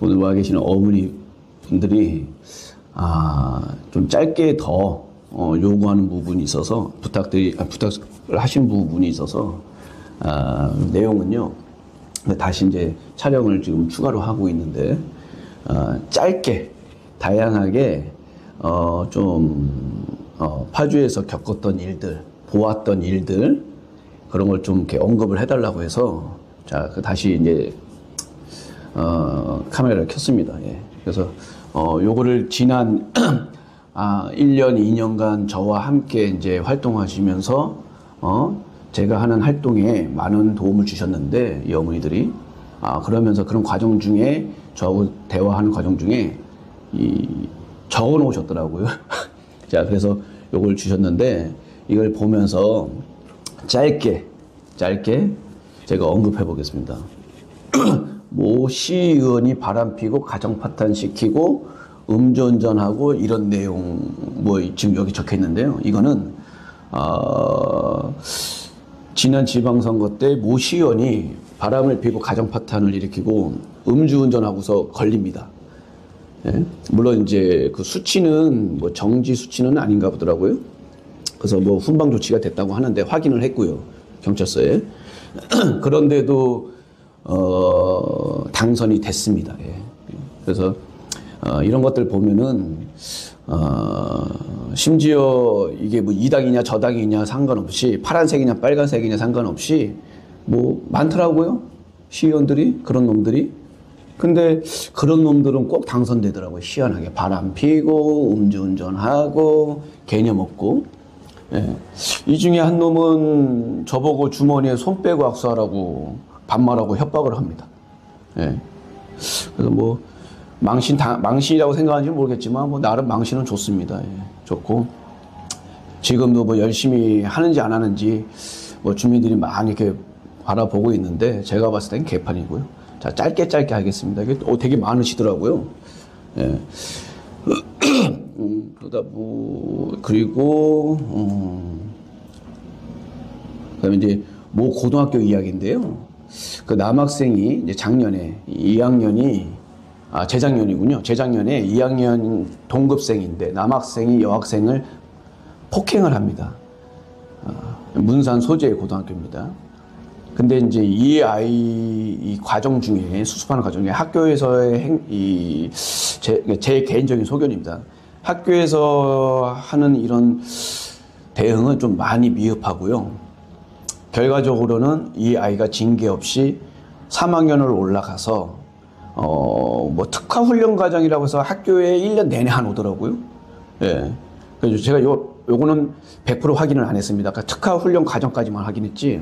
오늘 와 계시는 어머니 분들이 좀 짧게 더 요구하는 부분이 있어서 부탁을 하신 부분이 있어서 내용은요. 다시 이제 촬영을 지금 추가로 하고 있는데 짧게 다양하게 파주에서 겪었던 일들, 보았던 일들 그런 걸 좀 이렇게 언급을 해달라고 해서 다시 이제 카메라를 켰습니다. 예. 그래서 요거를 지난 1년, 2년간 저와 함께 이제 활동하시면서 제가 하는 활동에 많은 도움을 주셨는데 이 어머니들이 그러면서 그런 과정 중에 저하고 대화하는 과정 중에 적어 놓으셨더라고요. 자, 그래서 요걸 주셨는데 이걸 보면서 짧게 제가 언급해 보겠습니다. 모 시의원이 바람피고 가정 파탄시키고 음주운전하고 이런 내용 지금 여기 적혀 있는데요. 이거는 지난 지방선거 때 모 시의원이 바람을 피고 가정 파탄을 일으키고 음주운전하고서 걸립니다. 예? 물론 이제 그 수치는 정지 수치는 아닌가 보더라고요. 그래서 훈방 조치가 됐다고 하는데 확인을 했고요. 경찰서에. 그런데도 당선이 됐습니다. 예. 그래서 이런 것들 보면은 심지어 이게 이 당이냐 저 당이냐 상관없이 파란색이냐 빨간색이냐 상관없이 많더라고요. 시의원들이 그런 놈들이. 근데 그런 놈들은 꼭 당선되더라고요. 희한하게 바람 피고 음주운전하고 개념 없고. 예. 이 중에 한 놈은 저보고 주머니에 손 빼고 악수하라고 반말하고 협박을 합니다. 예. 그래서 망신이라고 생각하는지 모르겠지만 나름 망신은 좋습니다. 예. 좋고 지금도 열심히 하는지 안 하는지 주민들이 많이 이렇게 바라보고 있는데 제가 봤을 땐 개판이고요. 자, 짧게 하겠습니다. 이게 되게 많으시더라고요. 예. 그리고 그다음에 이제 모 고등학교 이야기인데요. 그 남학생이 이제 작년에 2학년이 재작년이군요. 재작년에 2학년 동급생인데 남학생이 여학생을 폭행을 합니다. 문산 소재의 고등학교입니다. 근데 이제 이 과정 중에 수습하는 과정 중에 학교에서의 제 개인적인 소견입니다. 학교에서 하는 이런 대응은 좀 많이 미흡하고요. 결과적으로는 이 아이가 징계 없이 3학년을 올라가서 특화 훈련 과정이라고 해서 학교에 1년 내내 안 오더라고요. 예. 그래서 제가 요거는 100% 확인을 안 했습니다. 그러니까 특화 훈련 과정까지만 확인했지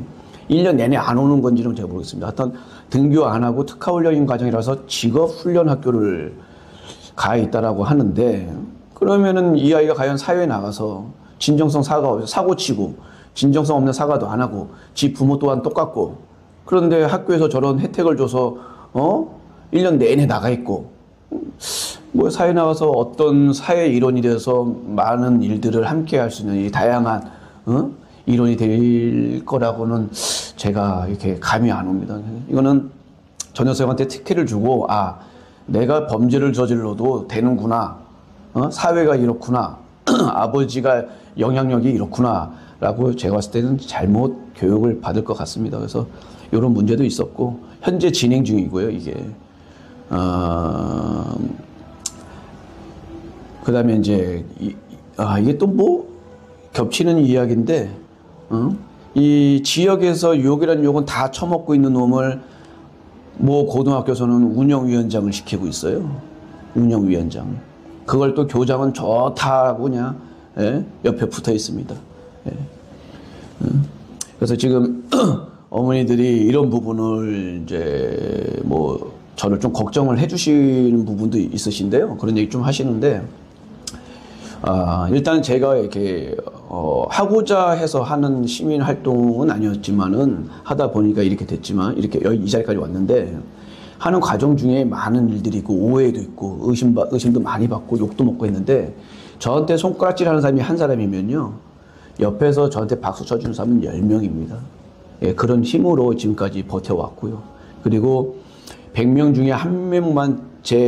1년 내내 안 오는 건지는 제가 모르겠습니다. 하여튼 등교 안 하고 특화 훈련 과정이라서 직업 훈련 학교를 가 있다라고 하는데 그러면은 이 아이가 과연 사회에 나가서 진정성 사고 치고 진정성 없는 사과도 안 하고 지 부모 또한 똑같고 그런데 학교에서 저런 혜택을 줘서 1년 내내 나가 있고 사회에 나가서 어떤 사회 일원이 돼서 많은 일들을 함께 할 수 있는 이 다양한 일원이 될 거라고는 제가 이렇게 감이 안 옵니다. 이거는 저 녀석한테 특혜를 주고 내가 범죄를 저질러도 되는구나. 사회가 이렇구나. 아버지가 영향력이 이렇구나. 라고 제가 봤을 때는 잘못 교육을 받을 것 같습니다. 그래서 이런 문제도 있었고 현재 진행 중이고요. 이게 그 다음에 이제 이게 또 겹치는 이야기인데 이 지역에서 유혹이라는 욕은 다 처먹고 있는 놈을 고등학교에서는 운영위원장을 시키고 있어요. 운영위원장. 그걸 또 교장은 좋다고 그냥 옆에 붙어 있습니다. 예. 그래서 지금 어머니들이 이런 부분을 이제 저를 좀 걱정을 해주시는 부분도 있으신데요. 그런 얘기 좀 하시는데 일단 제가 이렇게 하고자 해서 하는 시민 활동은 아니었지만은 하다 보니까 이렇게 됐지만 이렇게 이 자리까지 왔는데 하는 과정 중에 많은 일들이 있고 오해도 있고 의심도 많이 받고 욕도 먹고 했는데 저한테 손가락질 하는 사람이 한 사람이면요. 옆에서 저한테 박수 쳐주는 사람은 10명입니다. 예, 그런 힘으로 지금까지 버텨왔고요. 그리고 100명 중에 한 명만 제가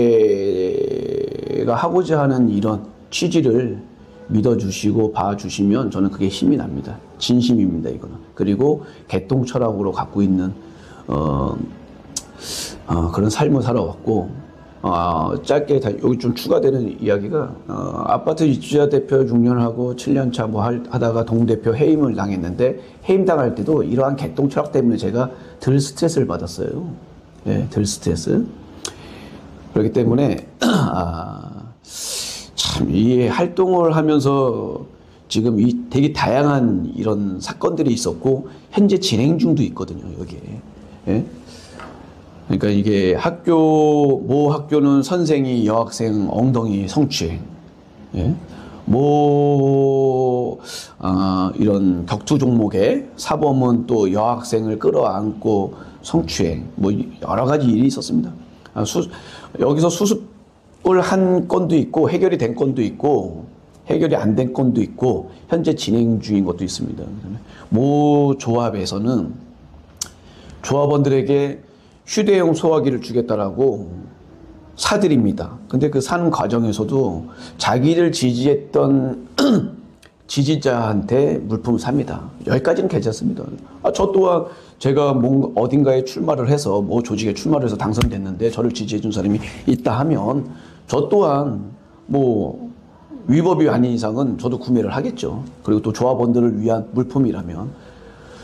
하고자 하는 이런 취지를 믿어주시고 봐주시면 저는 그게 힘이 납니다. 진심입니다, 이거는. 그리고 개똥 철학으로 갖고 있는 그런 삶을 살아왔고, 짧게 여기 좀 추가되는 이야기가, 아파트 입주자 대표 6년하고 7년차 뭐 하다가 동대표 해임을 당했는데, 해임 당할 때도 이러한 개똥 철학 때문에 제가 덜 스트레스를 받았어요. 예, 덜 스트레스. 그렇기 때문에, 참, 이 활동을 하면서 지금 되게 다양한 이런 사건들이 있었고, 현재 진행 중도 있거든요, 여기에. 예? 그러니까 이게 모 학교는 선생이 여학생 엉덩이 성추행, 예? 이런 격투 종목의 사범은 또 여학생을 끌어안고 성추행, 뭐 여러 가지 일이 있었습니다. 여기서 수습을 한 건도 있고, 해결이 된 건도 있고, 해결이 안 된 건도 있고, 현재 진행 중인 것도 있습니다. 모 조합에서는 조합원들에게 휴대용 소화기를 주겠다라고 사드립니다. 근데 그 사는 과정에서도 자기를 지지했던 지지자한테 물품을 삽니다. 여기까지는 괜찮습니다. 저 또한 제가 어딘가에 출마를 해서 뭐 조직에 출마를 해서 당선됐는데 저를 지지해준 사람이 있다 하면 저 또한 뭐 위법이 아닌 이상은 저도 구매를 하겠죠. 그리고 또 조합원들을 위한 물품이라면.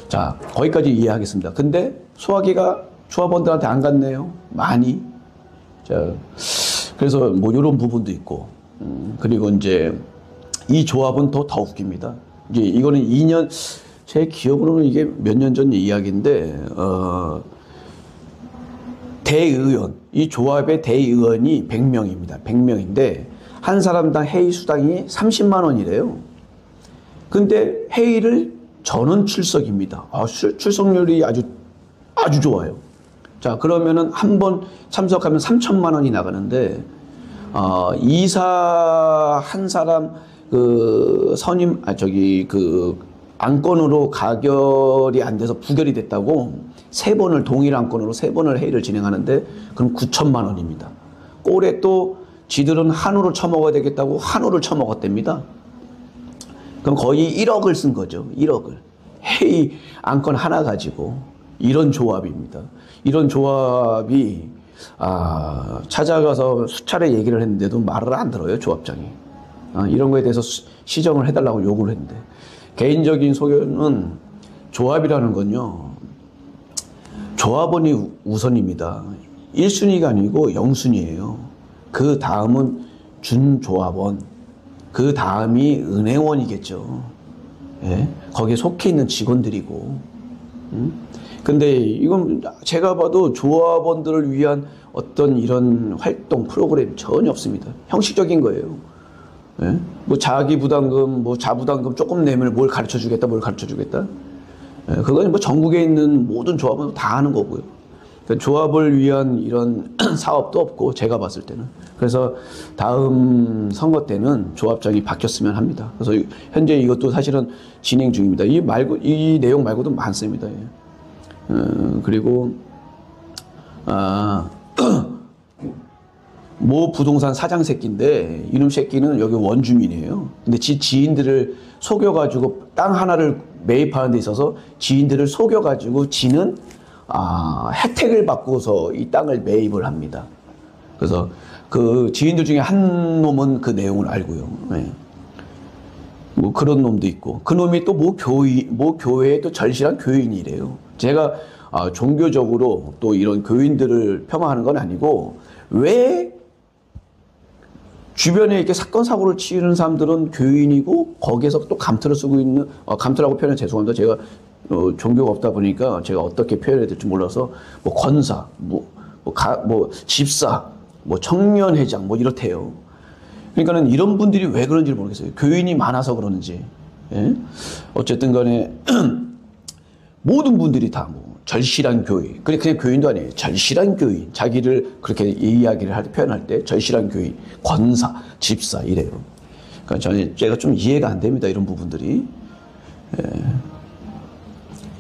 자, 거기까지 이해하겠습니다. 근데 소화기가 조합원들한테 안 갔네요. 많이. 자, 그래서 뭐 이런 부분도 있고, 그리고 이제 이 조합은 더 웃깁니다. 이제 이거는 2년, 제 기억으로는 이게 몇 년 전 이야기인데, 대의원, 이 조합의 대의원이 100명입니다. 100명인데, 한 사람당 회의 수당이 30만 원이래요. 근데 회의를 전원 출석입니다. 출석률이 아주 좋아요. 자, 그러면은 한 번 참석하면 3천만 원이 나가는데, 이사 한 사람 안건으로 가결이 안 돼서 부결이 됐다고 동일 안건으로 3번을 회의를 진행하는데, 그럼 9천만 원입니다. 꼴에 또 지들은 한우를 처먹어야 되겠다고 한우를 처먹었답니다. 그럼 거의 1억을 쓴 거죠. 1억을. 회의 안건 하나 가지고. 이런 조합입니다. 이런 조합이 찾아가서 수차례 얘기를 했는데도 말을 안 들어요, 조합장이. 이런 거에 대해서 시정을 해달라고 요구를 했는데, 개인적인 소견은 조합이라는 건요, 조합원이 우선입니다. 1순위가 아니고 0순위예요. 그 다음은 준조합원, 그 다음이 은행원이겠죠. 예? 거기에 속해 있는 직원들이고. 근데 이건 제가 봐도 조합원들을 위한 어떤 이런 활동 프로그램 전혀 없습니다. 형식적인 거예요. 예? 뭐 자기 부담금, 뭐 자부담금 조금 내면 뭘 가르쳐 주겠다. 예? 그건 뭐 전국에 있는 모든 조합은 다 하는 거고요. 그러니까 조합을 위한 이런 사업도 없고, 제가 봤을 때는. 그래서 다음 선거 때는 조합장이 바뀌었으면 합니다. 그래서 현재 이것도 사실은 진행 중입니다. 이 내용 말고도 많습니다. 예. 그리고 모 부동산 사장 새끼인데, 이놈 새끼는 여기 원주민이에요. 근데 지인들을 속여가지고 땅 하나를 매입하는 데 있어서 지인들을 속여가지고 지는 혜택을 받고서 이 땅을 매입을 합니다. 그래서 그 지인들 중에 한 놈은 그 내용을 알고요. 네. 뭐 그런 놈도 있고, 그 놈이 또 모 교회의 또 절실한 교인이래요. 제가 종교적으로 또 이런 교인들을 폄하하는 건 아니고, 왜 주변에 이렇게 사건 사고를 치는 사람들은 교인이고 거기에서 또 감투를 쓰고 있는, 감투라고 표현은 죄송합니다. 제가 종교가 없다 보니까 제가 어떻게 표현해야 될지 몰라서, 뭐 권사, 뭐 집사, 뭐 청년회장 뭐 이렇대요. 그러니까는 이런 분들이 왜 그런지 모르겠어요. 교인이 많아서 그러는지. 예? 어쨌든 간에 모든 분들이 다 뭐 절실한 교인, 그냥 교인도 아니에요. 절실한 교인, 자기를 그렇게 이야기를 표현할 때 절실한 교인, 권사, 집사 이래요. 그러니까 제가 좀 이해가 안 됩니다. 이런 부분들이. 예.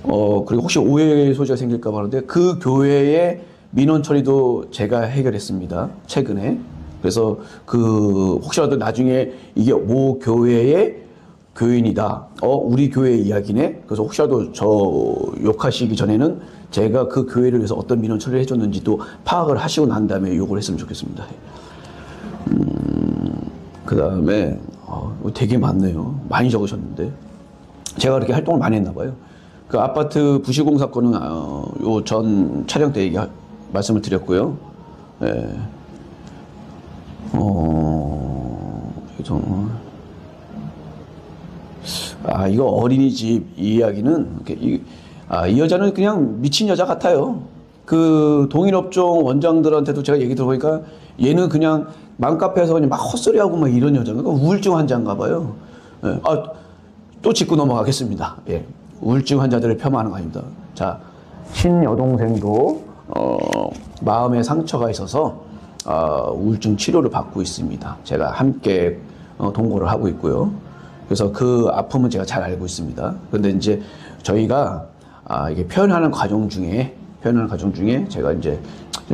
그리고 혹시 오해 소지가 생길까 봐 하는데, 그 교회에 민원 처리도 제가 해결했습니다. 최근에. 그래서 혹시라도 나중에 이게 모 교회의 교인이다. 우리 교회 이야기네. 그래서 혹시라도 저 욕하시기 전에는 제가 그 교회를 위해서 어떤 민원 처리를 해줬는지도 파악을 하시고 난 다음에 욕을 했으면 좋겠습니다. 그 다음에 되게 많네요. 많이 적으셨는데 제가 그렇게 활동을 많이 했나 봐요. 그 아파트 부실공 사건은 요 전 촬영 때 말씀을 드렸고요. 예. 이거 어린이집 이야기는 이 여자는 그냥 미친 여자 같아요. 그 동인업종 원장들한테도 제가 얘기 들어보니까 얘는 그냥 맘카페에서 그냥 막 헛소리하고 막 이런 여자가 우울증 환자인가 봐요. 예. 또 짚고 넘어가겠습니다. 예. 우울증 환자들을 폄하하는 거 아닙니다. 자, 친여동생도 마음에 상처가 있어서 우울증 치료를 받고 있습니다. 제가 함께 동거를 하고 있고요. 그래서 그 아픔은 제가 잘 알고 있습니다. 그런데 이제 저희가 이게 표현하는 과정 중에 제가 이제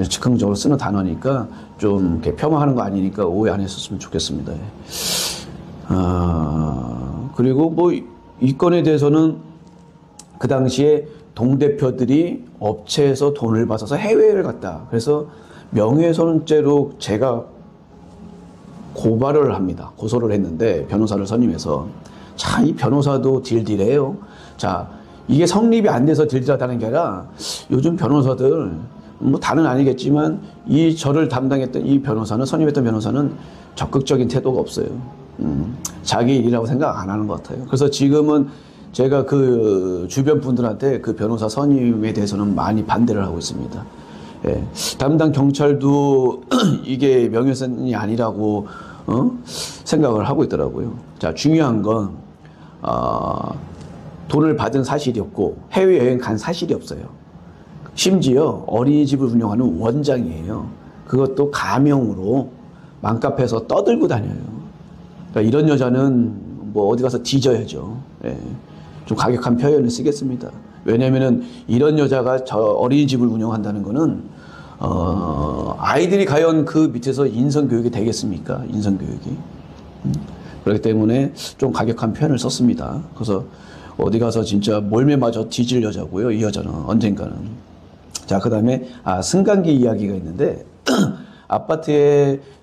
즉흥적으로 쓰는 단어니까 좀 이렇게 폄하하는 거 아니니까 오해 안 했었으면 좋겠습니다. 그리고 뭐 이 건에 대해서는 그 당시에 동대표들이 업체에서 돈을 받아서 해외를 갔다. 그래서 명예훼손죄로 제가 고발을 합니다. 고소를 했는데 변호사를 선임해서 자, 이 변호사도 딜딜해요. 자, 이게 성립이 안 돼서 딜딜하다는 게 아니라 요즘 변호사들 뭐 다는 아니겠지만 이 저를 담당했던 이 변호사는 선임했던 변호사는 적극적인 태도가 없어요. 자기 일이라고 생각 안 하는 것 같아요. 그래서 지금은 제가 그 주변 분들한테 그 변호사 선임에 대해서는 많이 반대를 하고 있습니다. 예. 담당 경찰도 이게 명예훼손이 아니라고 생각을 하고 있더라고요. 자, 중요한 건 돈을 받은 사실이 없고 해외여행 간 사실이 없어요. 심지어 어린이집을 운영하는 원장이에요. 그것도 가명으로 맘카페에서 떠들고 다녀요. 그러니까 이런 여자는 뭐 어디 가서 뒤져야죠. 예. 좀 과격한 표현을 쓰겠습니다. 왜냐면은 이런 여자가 저 어린이집을 운영한다는 거는 아이들이 과연 그 밑에서 인성교육이 되겠습니까? 인성교육이. 그렇기 때문에 좀 과격한 표현을 썼습니다. 그래서 어디 가서 진짜 몰매 맞아 뒤질 여자고요. 이 여자는 언젠가는. 자, 그 다음에 승강기 이야기가 있는데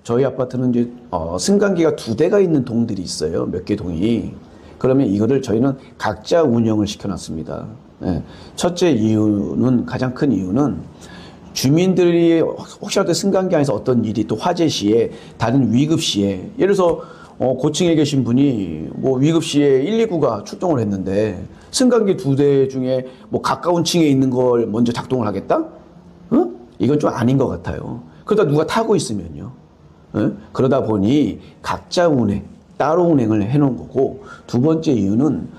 저희 아파트는 이제 승강기가 2대가 있는 동들이 있어요. 몇 개 동이. 그러면 이거를 저희는 각자 운영을 시켜놨습니다. 예. 첫째 이유는, 가장 큰 이유는 주민들이 혹시라도 승강기 안에서 어떤 일이 또 화재 시에, 다른 위급 시에, 예를 들어서 고층에 계신 분이 뭐 위급 시에 119가 출동을 했는데 승강기 2대 중에 뭐 가까운 층에 있는 걸 먼저 작동을 하겠다? 이건 좀 아닌 것 같아요. 그러다 누가 타고 있으면요. 그러다 보니 각자 운행, 따로 운행을 해놓은 거고, 두 번째 이유는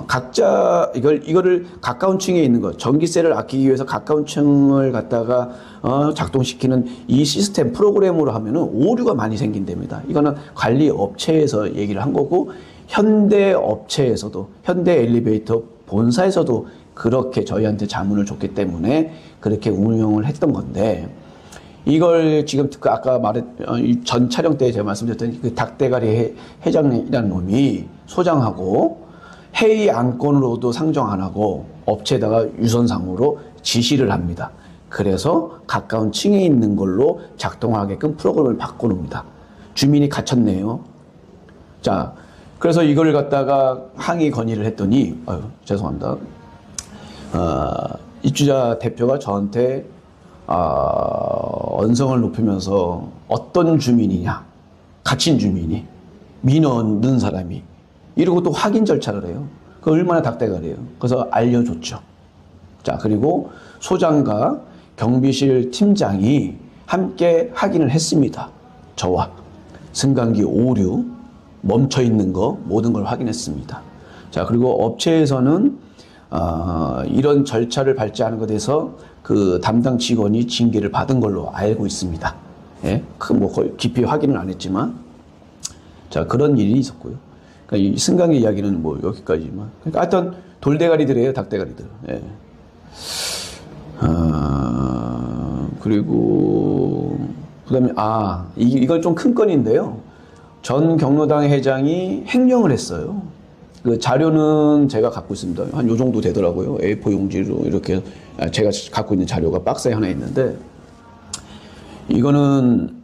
각자 이거를 가까운 층에 있는 것, 전기세를 아끼기 위해서 가까운 층을 갖다가 작동시키는 이 시스템 프로그램으로 하면은 오류가 많이 생긴답니다. 이거는 관리 업체에서 얘기를 한 거고, 현대 업체에서도, 현대 엘리베이터 본사에서도 그렇게 저희한테 자문을 줬기 때문에 그렇게 운영을 했던 건데, 이걸 지금 아까 전 촬영 때 제가 말씀드렸던 그 닭대가리 회장이라는 놈이 소장하고 회의 안건으로도 상정 안 하고 업체에다가 유선상으로 지시를 합니다. 그래서 가까운 층에 있는 걸로 작동하게끔 프로그램을 바꿔놓습니다. 주민이 갇혔네요. 자, 그래서 이걸 갖다가 항의 건의를 했더니 죄송합니다. 입주자 대표가 저한테 언성을 높이면서 어떤 주민이냐, 갇힌 주민이, 민원 넣은 사람이, 이러고 또 확인 절차를 해요. 그 얼마나 닭대가리예요. 그래서 알려줬죠. 자, 그리고 소장과 경비실 팀장이 함께 확인을 했습니다. 저와 승강기 오류, 멈춰있는 거 모든 걸 확인했습니다. 자, 그리고 업체에서는 이런 절차를 밟지 않은 것에 대해서 그 담당 직원이 징계를 받은 걸로 알고 있습니다. 예? 거의 깊이 확인은 안 했지만, 자, 그런 일이 있었고요. 그러니까 이 승강기 이야기는 뭐 여기까지만. 그러니까 하여튼 돌대가리들이에요, 닭대가리들. 예. 그리고 그다음에 이건 좀 큰 건인데요. 전 경로당 회장이 횡령을 했어요. 그 자료는 제가 갖고 있습니다. 한 요 정도 되더라고요. A4 용지로 이렇게 제가 갖고 있는 자료가 박스에 하나 있는데, 이거는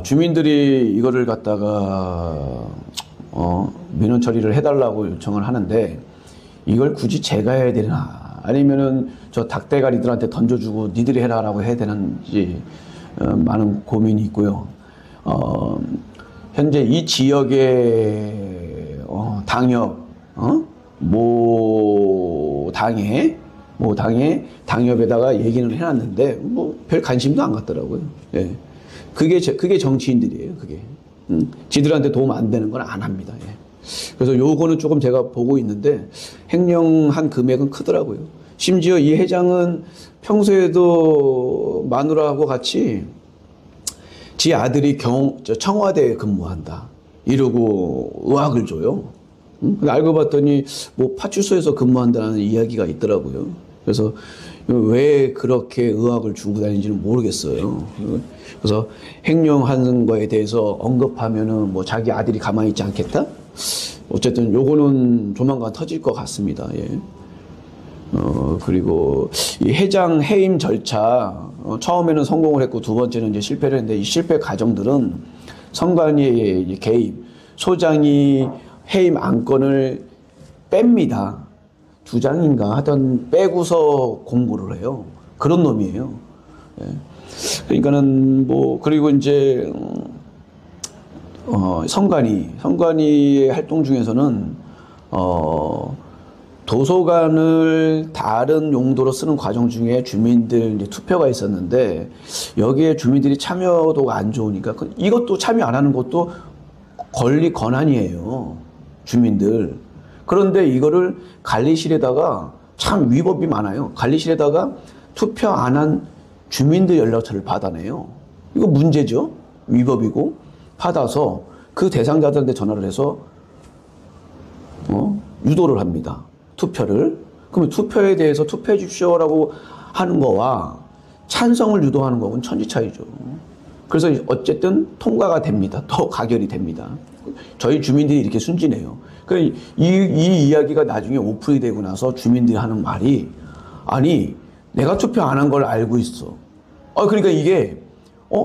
주민들이 이거를 갖다가 민원 처리를 해달라고 요청을 하는데, 이걸 굳이 제가 해야 되나, 아니면은 저 닭대가리들한테 던져주고 니들이 해라라고 해야 되는지 많은 고민이 있고요. 현재 이 지역의 당협, 모 당의 당협에다가 얘기를 해놨는데 뭐 별 관심도 안 갖더라고요. 예. 그게 정치인들이에요. 그게 지들한테 도움 안 되는 건 안 합니다. 예. 그래서 요거는 조금 제가 보고 있는데, 횡령한 금액은 크더라고요. 심지어 이 회장은 평소에도 마누라하고 같이 지 아들이 청와대에 근무한다 이러고 의학을 줘요. 근데 알고 봤더니 뭐 파출소에서 근무한다는 이야기가 있더라고요. 그래서 왜 그렇게 의학을 주고 다니는지는 모르겠어요. 그래서 횡령하는 거에 대해서 언급하면은 뭐 자기 아들이 가만히 있지 않겠다? 어쨌든 요거는 조만간 터질 것 같습니다. 예. 그리고 이 회장 해임 절차, 처음에는 성공을 했고 두 번째는 이제 실패를 했는데, 이 실패 과정들은 선관위의 개입, 소장이 해임 안건을 뺍니다. 2장인가 하여튼 빼고서 공부를 해요. 그런 놈이에요. 예. 그러니까는 뭐, 그리고 이제 선관위의 활동 중에서는 도서관을 다른 용도로 쓰는 과정 중에 주민들 이제 투표가 있었는데, 여기에 주민들이 참여도가 안 좋으니까 이것도 참여 안 하는 것도 권한이에요. 주민들. 그런데 이거를 관리실에다가, 참 위법이 많아요. 관리실에다가 투표 안 한 주민들 연락처를 받아내요. 이거 문제죠. 위법이고. 받아서 그 대상자들한테 전화를 해서 유도를 합니다. 투표를. 그러면 투표에 대해서 투표해 주십시오라고 하는 거와 찬성을 유도하는 거는 천지 차이죠. 그래서 어쨌든 통과가 됩니다. 또 가결이 됩니다. 저희 주민들이 이렇게 순진해요. 그러니까 이 이야기가 나중에 오픈이 되고 나서 주민들이 하는 말이, 아니 내가 투표 안 한 걸 알고 있어. 그러니까 이게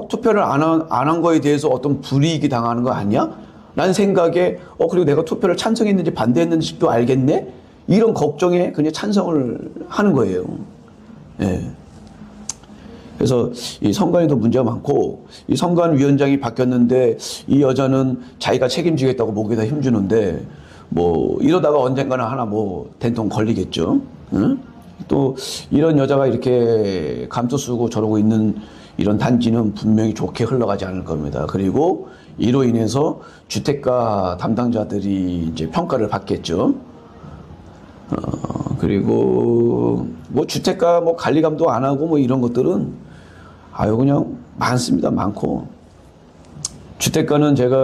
투표를 안 한 거에 대해서 어떤 불이익이 당하는 거 아니야? 라는 생각에 그리고 내가 투표를 찬성했는지 반대했는지도 알겠네? 이런 걱정에 그냥 찬성을 하는 거예요. 예. 그래서 이 선관위도 문제가 많고, 이 선관위원장이 바뀌었는데 이 여자는 자기가 책임지겠다고 목에다 힘주는데, 뭐 이러다가 언젠가는 하나 뭐 된통 걸리겠죠. 응? 또 이런 여자가 이렇게 감투 쓰고 저러고 있는 이런 단지는 분명히 좋게 흘러가지 않을 겁니다. 그리고 이로 인해서 주택가 담당자들이 이제 평가를 받겠죠. 그리고 뭐 주택가 뭐 관리 감독 안 하고 뭐 이런 것들은 그냥 많습니다. 많고, 주택가는 제가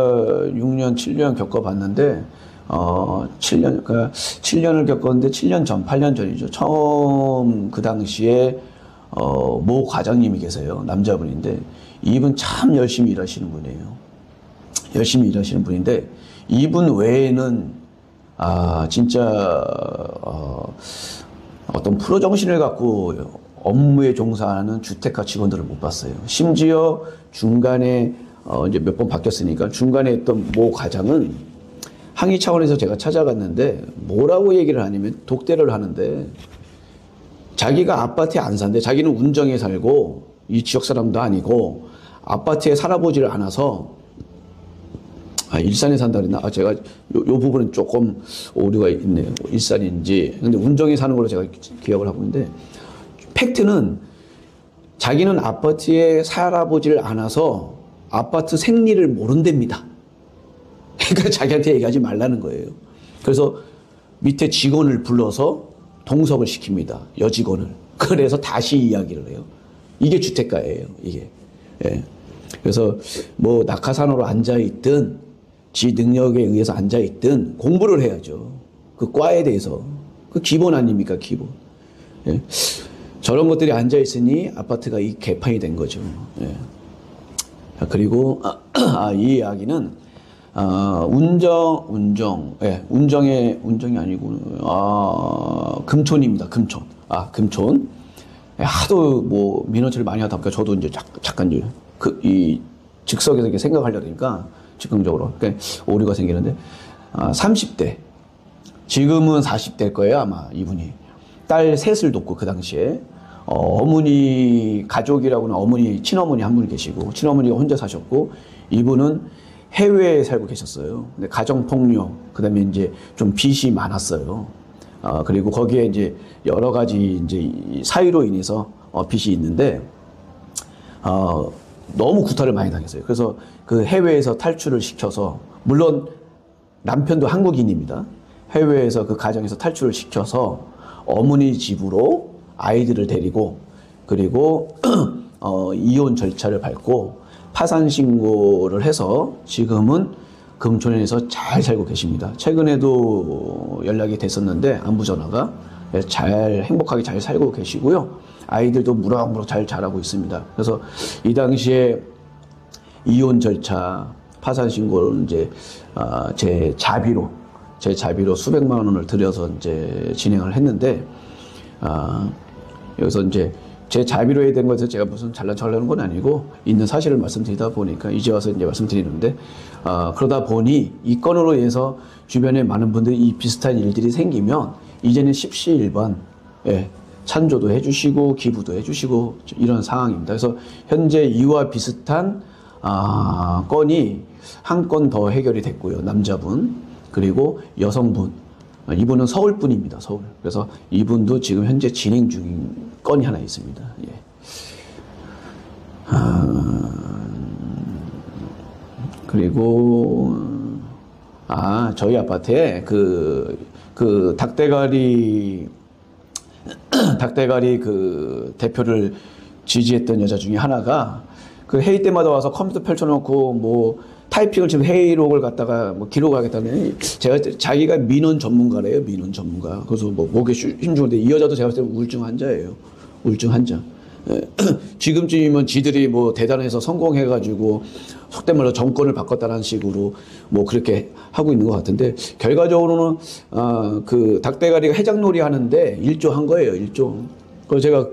6년, 7년 겪어봤는데, 7년을 겪었는데 7년 전, 8년 전이죠. 처음 그 당시에 모 과장님이 계세요. 남자분인데 이분 참 열심히 일하시는 분이에요. 열심히 일하시는 분인데, 이분 외에는 진짜 어떤 프로 정신을 갖고 업무에 종사하는 주택가 직원들을 못 봤어요. 심지어 중간에 이제 몇 번 바뀌었으니까 중간에 있던 모 과장은 항의 차원에서 제가 찾아갔는데 뭐라고 얘기를 하냐면, 독대를 하는데, 자기가 아파트에 안 산대. 자기는 운정에 살고 이 지역 사람도 아니고 아파트에 살아보지를 않아서, 일산에 산다 그랬나? 제가 요 부분은 조금 오류가 있네요. 일산인지. 근데 운정에 사는 걸로 제가 기억을 하고 있는데, 팩트는 자기는 아파트에 살아보지를 않아서 아파트 생리를 모른답니다. 그러니까 자기한테 얘기하지 말라는 거예요. 그래서 밑에 직원을 불러서 동석을 시킵니다. 여직원을. 그래서 다시 이야기를 해요. 이게 주택가예요. 이게. 예. 그래서 뭐 낙하산으로 앉아있든 지 능력에 의해서 앉아있든 공부를 해야죠. 그 과에 대해서. 그 기본 아닙니까? 기본. 예. 저런 것들이 앉아 있으니 아파트가 이 개판이 된 거죠. 예. 그리고 이 이야기는 운정이 아니고 금촌입니다. 금촌. 금촌. 하도 뭐 민원체를 많이 하다 보니까 저도 이제 잠깐 이제 이 즉석에서 이렇게 생각하려니까 즉흥적으로 그러니까 오류가 생기는데 30대 지금은 40대일 거예요 아마 이분이 딸 셋을 돕고 그 당시에 어머니 가족이라고는 어머니 친어머니 한 분 계시고 친어머니가 혼자 사셨고 이분은 해외에 살고 계셨어요. 근데 가정 폭력 그다음에 이제 좀 빚이 많았어요. 그리고 거기에 이제 여러 가지 이제 사유로 인해서 빚이 있는데 너무 구타를 많이 당했어요. 그래서 그 해외에서 탈출을 시켜서 물론 남편도 한국인입니다. 해외에서 그 가정에서 탈출을 시켜서 어머니 집으로 아이들을 데리고 그리고 이혼 절차를 밟고 파산 신고를 해서 지금은 금촌에서 잘 살고 계십니다. 최근에도 연락이 됐었는데 안부 전화가 잘 행복하게 잘 살고 계시고요. 아이들도 무럭무럭 잘 자라고 있습니다. 그래서 이 당시에 이혼 절차 파산 신고를 이제 제 자비로 수백만 원을 들여서 이제 진행을 했는데 여기서 이제 제 자비로 해야 된 것에서 제가 무슨 잘난 척 하려는 건 아니고 있는 사실을 말씀드리다 보니까 이제 와서 이제 말씀드리는데 그러다 보니 이 건으로 인해서 주변에 많은 분들이 이 비슷한 일들이 생기면 이제는 십시일반 찬조도 해주시고 기부도 해주시고 이런 상황입니다. 그래서 현재 이와 비슷한 건이 한 건 더 해결이 됐고요. 남자분 그리고 여성분 이분은 서울 분입니다. 서울. 그래서 이분도 지금 현재 진행 중인 건이 하나 있습니다. 예. 그리고 저희 아파트에 그 닭대가리 그 대표를 지지했던 여자 중에 하나가 그 회의 때마다 와서 컴퓨터 펼쳐놓고 뭐 타이핑을 지금 회의록을 갖다가 뭐 기록하겠다는 자기가 민원 전문가래요. 민원 전문가. 그래서 뭐 목에 힘주는데 이 여자도 제가 봤을 때 우울증 환자예요. 우울증 환자. 지금쯤이면 지들이 뭐 대단해서 성공해가지고 속된 말로 정권을 바꿨다는 식으로 뭐 그렇게 하고 있는 것 같은데 결과적으로는 그 닭대가리가 해장놀이 하는데 일조한 거예요. 일조. 그래서 제가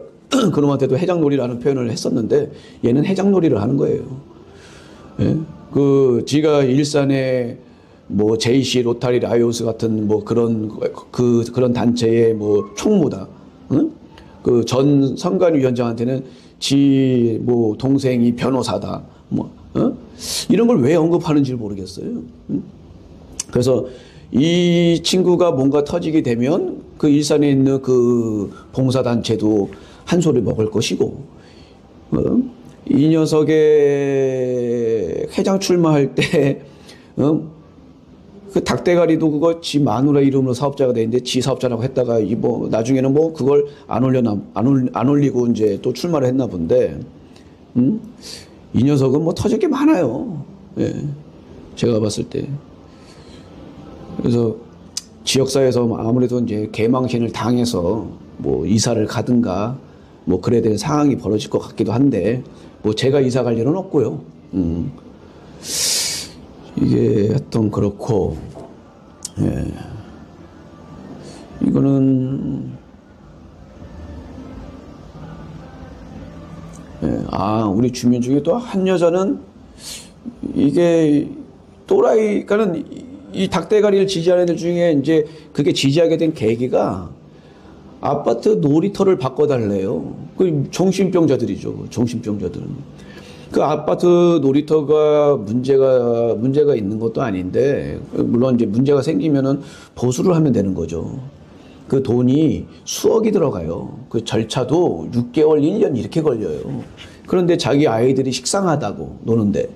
그놈한테도 해장놀이라는 표현을 했었는데 얘는 해장놀이를 하는 거예요. 예? 지가 일산에 뭐 JC 로타리 라이오스 같은 뭐 그런 단체의 뭐 총무다. 응? 그 전 선관위원장한테는 지 뭐 동생이 변호사다. 뭐 이런 걸 왜 언급하는지 모르겠어요. 응? 그래서 이 친구가 뭔가 터지게 되면 그 일산에 있는 그 봉사단체도 한 소리 먹을 것이고, 이 녀석의 회장 출마할 때, 그 닭대가리도 그거 지 마누라 이름으로 사업자가 돼 있는데 지 사업자라고 했다가 뭐 나중에는 뭐 그걸 안 올리고 이제 또 출마를 했나 본데, 이 녀석은 뭐 터질 게 많아요. 예. 제가 봤을 때. 그래서 지역사회에서 아무래도 이제 개망신을 당해서 뭐 이사를 가든가 뭐 그래야 될 상황이 벌어질 것 같기도 한데 뭐 제가 이사 갈 일은 없고요. 이게 하여튼 그렇고, 예. 이거는, 예. 우리 주민 중에 또 한 여자는 이게 또라이가는 이 닭대가리를 지지하는 애들 중에 이제 그게 지지하게 된 계기가 아파트 놀이터를 바꿔달래요. 그 정신병자들이죠. 정신병자들은. 그 아파트 놀이터가 문제가 있는 것도 아닌데, 물론 이제 문제가 생기면은 보수를 하면 되는 거죠. 그 돈이 수억이 들어가요. 그 절차도 6개월, 1년 이렇게 걸려요. 그런데 자기 아이들이 식상하다고 노는데,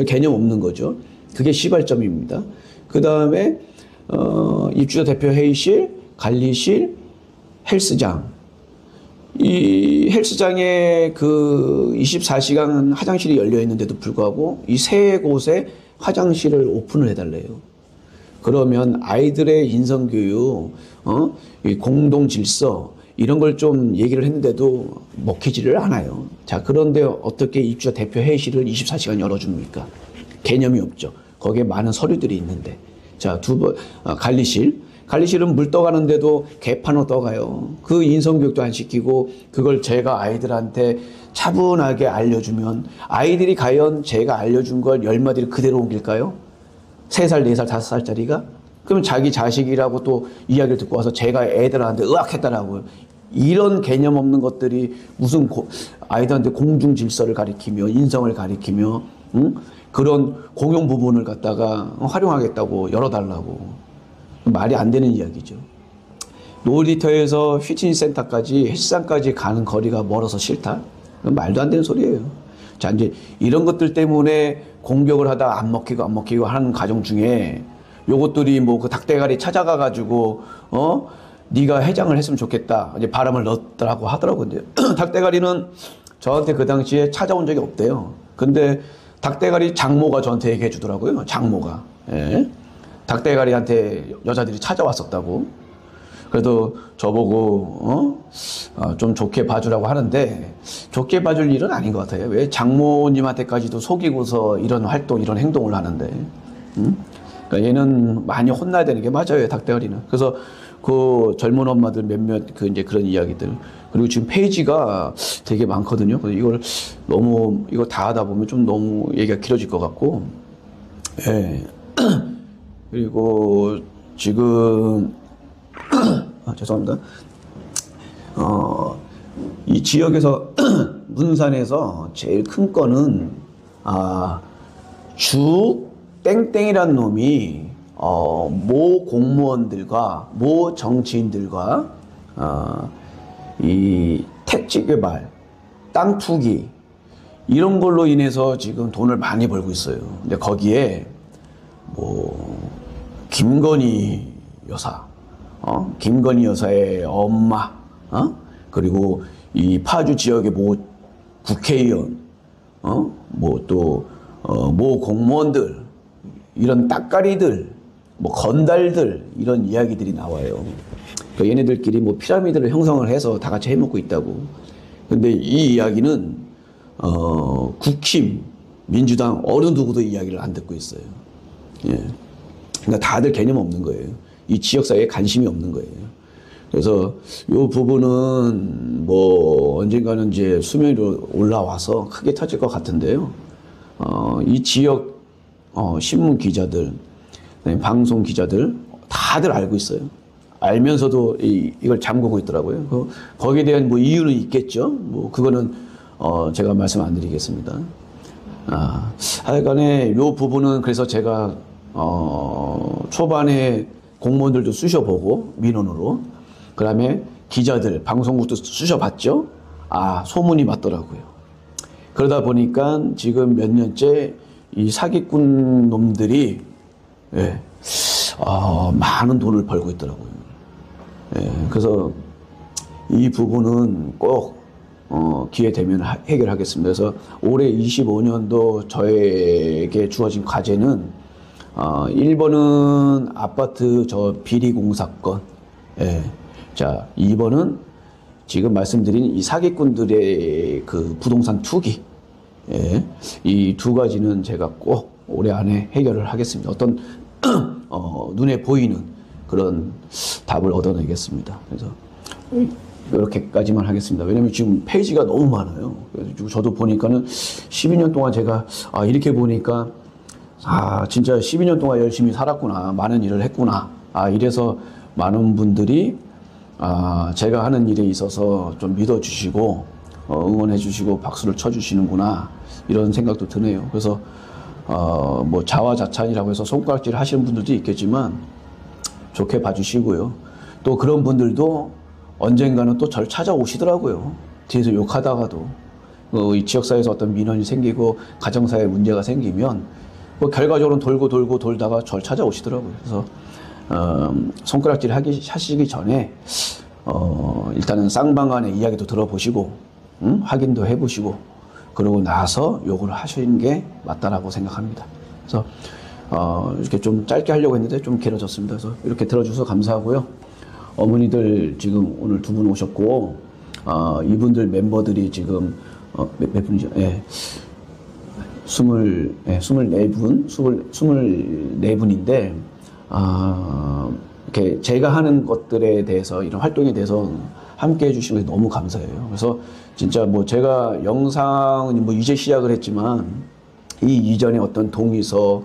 개념 없는 거죠. 그게 시발점입니다. 그 다음에, 입주자 대표 회의실, 관리실, 헬스장. 이 헬스장에 그 24시간 화장실이 열려 있는데도 불구하고 이 세 곳에 화장실을 오픈을 해달래요. 그러면 아이들의 인성교육, 이 공동 질서, 이런 걸 좀 얘기를 했는데도 먹히지를 않아요. 자, 그런데 어떻게 입주자 대표 회의실을 24시간 열어줍니까? 개념이 없죠. 거기에 많은 서류들이 있는데. 자, 관리실은 물 떠가는데도 개판으로 떠가요. 그 인성교육도 안 시키고 그걸 제가 아이들한테 차분하게 알려주면 아이들이 과연 제가 알려준 걸 10마디를 그대로 옮길까요? 3살, 4살, 5살짜리가? 그럼 자기 자식이라고 또 이야기를 듣고 와서 제가 애들한테 의학했다라고. 이런 개념 없는 것들이 무슨 아이들한테 공중 질서를 가리키며 인성을 가리키며 그런 공용 부분을 갖다가 활용하겠다고 열어달라고. 말이 안 되는 이야기죠. 놀이터에서 휘트니스 센터까지 헬스장까지 가는 거리가 멀어서 싫다? 말도 안 되는 소리예요. 자, 이제 이런 것들 때문에 공격을 하다 안 먹히고 하는 과정 중에 요것들이 뭐 그 닭대가리 찾아가 가지고 네가 회장을 했으면 좋겠다. 이제 바람을 넣었더라고 하더라고요. 근데 닭대가리는 저한테 그 당시에 찾아온 적이 없대요. 근데 닭대가리 장모가 저한테 얘기해 주더라고요. 장모가. 예. 닭대가리한테 여자들이 찾아왔었다고. 그래도 저보고 좀 좋게 봐주라고 하는데 좋게 봐줄 일은 아닌 것 같아요. 왜 장모님한테까지도 속이고서 이런 활동, 이런 행동을 하는데. 그러니까 얘는 많이 혼나야 되는 게 맞아요. 닭대가리는. 그래서 그 젊은 엄마들 몇몇 이제 그런 이야기들. 그리고 지금 페이지가 되게 많거든요. 그래서 이거 다 하다 보면 좀 너무 얘기가 길어질 것 같고. 예. 그리고 지금 죄송합니다. 이 지역에서 문산에서 제일 큰 건은 주 땡땡이란 놈이 모 공무원들과 모 정치인들과 이 택지 개발, 땅 투기 이런 걸로 인해서 지금 돈을 많이 벌고 있어요. 근데 거기에 뭐 김건희 여사, 김건희 여사의 엄마, 그리고 이 파주 지역의 모 국회의원, 뭐 또 모 공무원들, 이런 따까리들, 뭐 건달들 이런 이야기들이 나와요. 그러니까 얘네들끼리 뭐 피라미드를 형성을 해서 다 같이 해먹고 있다고. 근데 이 이야기는 국힘, 민주당 어느 누구도 이야기를 안 듣고 있어요. 예. 그러니까 다들 개념 없는 거예요. 이 지역사회에 관심이 없는 거예요. 그래서 이 부분은 뭐 언젠가는 이제 수면 위로 올라와서 크게 터질 것 같은데요. 이 지역 신문 기자들, 방송 기자들 다들 알고 있어요. 알면서도 이걸 잠그고 있더라고요. 거기에 대한 뭐 이유는 있겠죠. 뭐 그거는 제가 말씀 안 드리겠습니다. 하여간에 이 부분은 그래서 제가 초반에 공무원들도 쑤셔보고 민원으로, 그다음에 기자들, 방송국도 쑤셔봤죠. 소문이 맞더라고요. 그러다 보니까 지금 몇 년째 이 사기꾼 놈들이 많은 돈을 벌고 있더라고요. 그래서 이 부분은 꼭 기회 되면 해결하겠습니다. 그래서 올해 25년도 저에게 주어진 과제는 1번은 아파트 비리 공사건, 자 2번은 지금 말씀드린 이 사기꾼들의 그 부동산 투기, 이 두 가지는 제가 꼭 올해 안에 해결을 하겠습니다. 어떤 눈에 보이는 그런 답을 얻어내겠습니다. 그래서 이렇게까지만 하겠습니다. 왜냐면 지금 페이지가 너무 많아요. 그래서 저도 보니까는 12년 동안 제가 이렇게 보니까 진짜 12년 동안 열심히 살았구나, 많은 일을 했구나, 이래서 많은 분들이 제가 하는 일에 있어서 좀 믿어주시고 응원해주시고 박수를 쳐주시는구나, 이런 생각도 드네요. 그래서 뭐 자화자찬이라고 해서 손가락질 하시는 분들도 있겠지만 좋게 봐주시고요. 또 그런 분들도 언젠가는 또 저를 찾아오시더라고요. 뒤에서 욕하다가도 이 지역사회에서 어떤 민원이 생기고 가정사회 문제가 생기면 뭐 결과적으로는 돌고 돌다가 저를 찾아오시더라고요. 그래서 손가락질 하시기 전에 일단은 쌍방간의 이야기도 들어보시고 확인도 해보시고 그러고 나서 욕을 하시는 게 맞다라고 생각합니다. 그래서 이렇게 좀 짧게 하려고 했는데 좀 길어졌습니다. 그래서 이렇게 들어주셔서 감사하고요. 어머니들 지금 오늘 두 분 오셨고, 이분들 멤버들이 지금, 몇 분이죠? 예. 24분인데, 이렇게 제가 하는 것들에 대해서, 이런 활동에 대해서 함께 해주시는 게 너무 감사해요. 그래서 진짜 뭐 제가 영상은 뭐 이제 시작을 했지만, 이 이전에 어떤 동의서,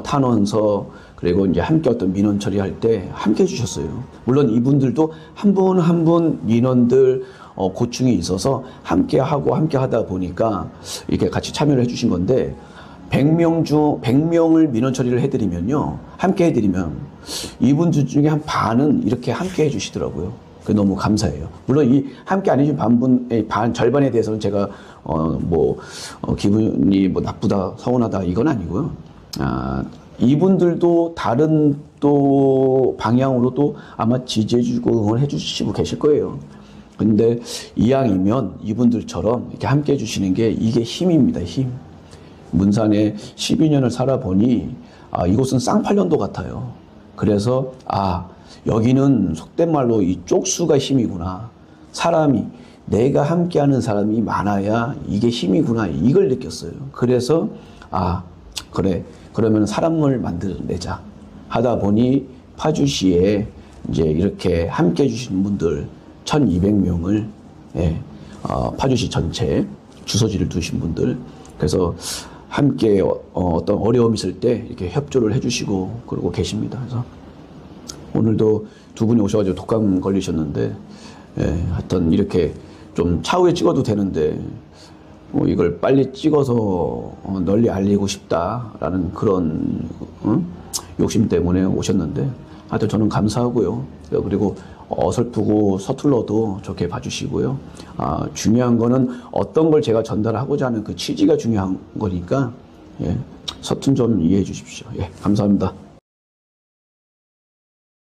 탄원서, 그리고 이제 함께 어떤 민원 처리할 때 함께 해주셨어요. 물론 이분들도 한 분 한 분 민원들, 고충이 있어서 함께 하고 함께 하다 보니까 이렇게 같이 참여를 해주신 건데, 100명을 민원 처리를 해드리면요, 함께 해드리면 이분들 중에 한 반은 이렇게 함께 해주시더라고요. 그 너무 감사해요. 물론 이 함께 안 해준 절반에 대해서는 제가 기분이 뭐 나쁘다, 서운하다 이건 아니고요. 이분들도 다른 또 방향으로도 아마 지지해주고 응원해주시고 계실 거예요. 근데 이왕이면 이분들처럼 이렇게 함께 해주시는 게 이게 힘입니다, 힘. 문산에 12년을 살아보니 이곳은 쌍팔년도 같아요. 그래서 여기는 속된 말로 이 쪽수가 힘이구나. 내가 함께하는 사람이 많아야 이게 힘이구나. 이걸 느꼈어요. 그래서 그래. 그러면 사람을 만들어내자 하다 보니 파주시에 이제 이렇게 함께 해주시는 분들 1200명을 파주시 전체 주소지를 두신 분들, 그래서 함께 어떤 어려움이 있을 때 이렇게 협조를 해주시고 그러고 계십니다. 그래서 오늘도 두 분이 오셔가지고 독감 걸리셨는데, 하여튼 이렇게 좀 차후에 찍어도 되는데 이걸 빨리 찍어서 널리 알리고 싶다라는 그런 욕심 때문에 오셨는데, 하여튼 저는 감사하고요. 그리고 어설프고 서툴러도 좋게 봐주시고요. 중요한 거는 어떤 걸 제가 전달하고자 하는 그 취지가 중요한 거니까, 서툰 점 이해해 주십시오. 감사합니다.